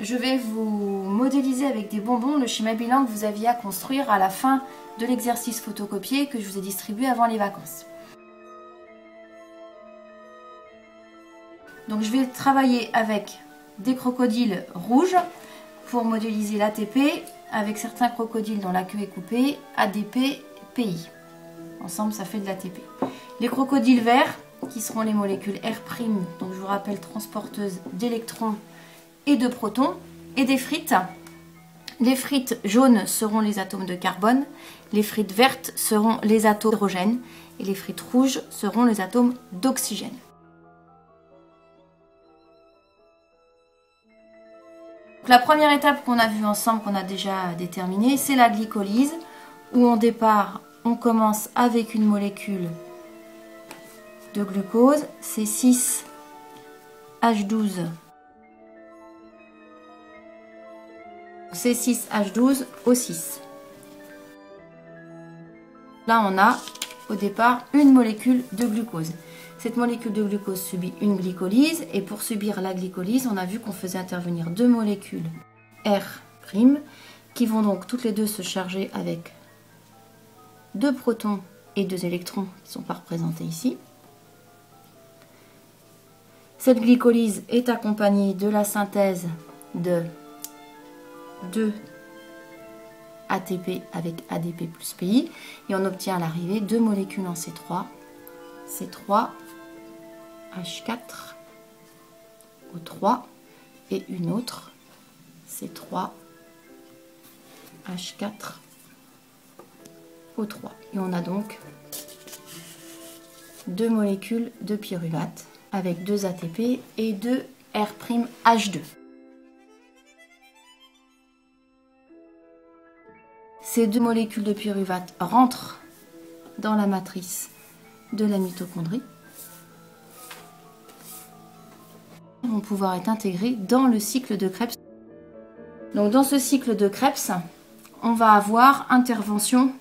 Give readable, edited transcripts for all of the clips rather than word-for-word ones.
je vais vous modéliser avec des bonbons le schéma bilan que vous aviez à construire à la fin de l'exercice photocopié que je vous ai distribué avant les vacances. Donc je vais travailler avec des crocodiles rouges pour modéliser l'ATP avec certains crocodiles dont la queue est coupée, ADP, PI. Ensemble ça fait de l'ATP. Les crocodiles verts qui seront les molécules R', donc je vous rappelle transporteuses d'électrons et de protons, et des frites. Les frites jaunes seront les atomes de carbone, les frites vertes seront les atomes d'hydrogène et les frites rouges seront les atomes d'oxygène. La première étape qu'on a vue ensemble, qu'on a déjà déterminée, c'est la glycolyse, où au départ, on commence avec une molécule de glucose, c'est 6H12. C6H12O6. Là, on a au départ une molécule de glucose. Cette molécule de glucose subit une glycolyse et pour subir la glycolyse, on a vu qu'on faisait intervenir deux molécules R' qui vont donc toutes les deux se charger avec deux protons et deux électrons qui ne sont pas représentés ici. Cette glycolyse est accompagnée de la synthèse de 2 ATP avec ADP plus PI et on obtient à l'arrivée deux molécules en C3, C3H4O3 et une autre C3H4O3 et on a donc deux molécules de pyruvate avec 2 ATP et 2 R'H2. Ces deux molécules de pyruvate rentrent dans la matrice de la mitochondrie. Ils vont pouvoir être intégrés dans le cycle de Krebs. Donc dans ce cycle de Krebs, on va avoir intervention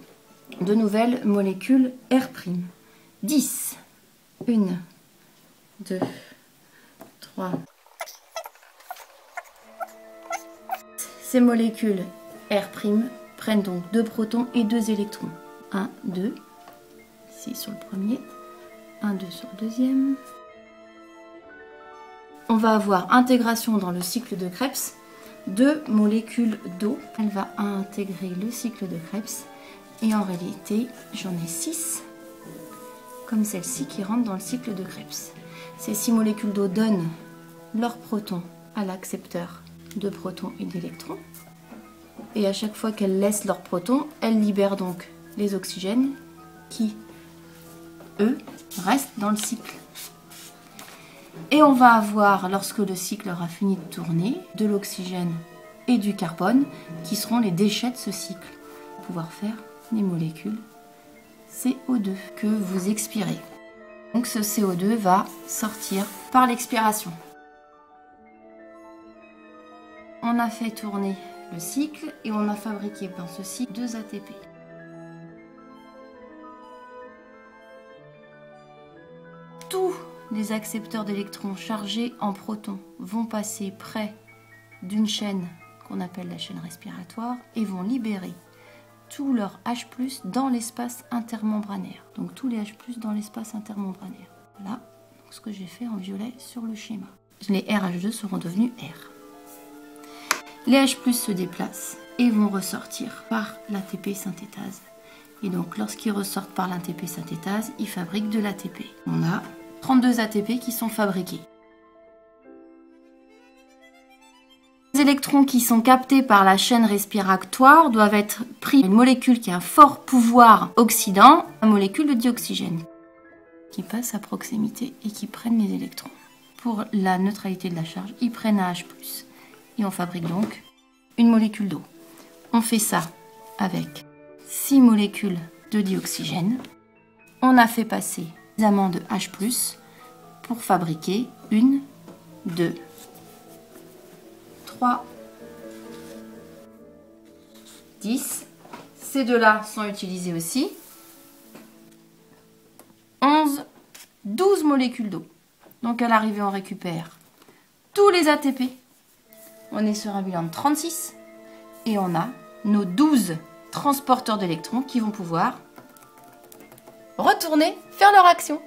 de nouvelles molécules R'. 10. 1, 2, 3. Ces molécules R' prennent donc deux protons et deux électrons. 1, 2, ici sur le premier, 1, 2 sur le deuxième. On va avoir intégration dans le cycle de Krebs de molécules d'eau. Elle va intégrer le cycle de Krebs et en réalité j'en ai 6 comme celle-ci qui rentre dans le cycle de Krebs. Ces 6 molécules d'eau donnent leurs protons à l'accepteur de protons et d'électrons. Et à chaque fois qu'elles laissent leurs protons, elles libèrent donc les oxygènes qui, eux, restent dans le cycle. Et on va avoir, lorsque le cycle aura fini de tourner, de l'oxygène et du carbone qui seront les déchets de ce cycle. Pour pouvoir faire les molécules CO2 que vous expirez. Donc ce CO2 va sortir par l'expiration. On a fait tourner le cycle et on a fabriqué dans ce cycle 2 ATP. Tous les accepteurs d'électrons chargés en protons vont passer près d'une chaîne qu'on appelle la chaîne respiratoire et vont libérer tout leur H+ dans l'espace intermembranaire. Donc tous les H+ dans l'espace intermembranaire. Voilà donc ce que j'ai fait en violet sur le schéma. Les RH2 seront devenus R. Les H+ se déplacent et vont ressortir par l'ATP synthétase. Et donc lorsqu'ils ressortent par l'ATP synthétase, ils fabriquent de l'ATP. On a 32 ATP qui sont fabriqués. Les électrons qui sont captés par la chaîne respiratoire doivent être pris par une molécule qui a un fort pouvoir oxydant, la molécule de dioxygène, qui passe à proximité et qui prennent les électrons. Pour la neutralité de la charge, ils prennent un H+. Et on fabrique donc une molécule d'eau. On fait ça avec 6 molécules de dioxygène. On a fait passer suffisamment de H+, pour fabriquer 1, 2, 3, 10. Ces deux-là sont utilisés aussi. 11, 12 molécules d'eau. Donc à l'arrivée, on récupère tous les ATP. on est sur un bilan de 36 et on a nos 12 transporteurs d'électrons qui vont pouvoir retourner faire leur action.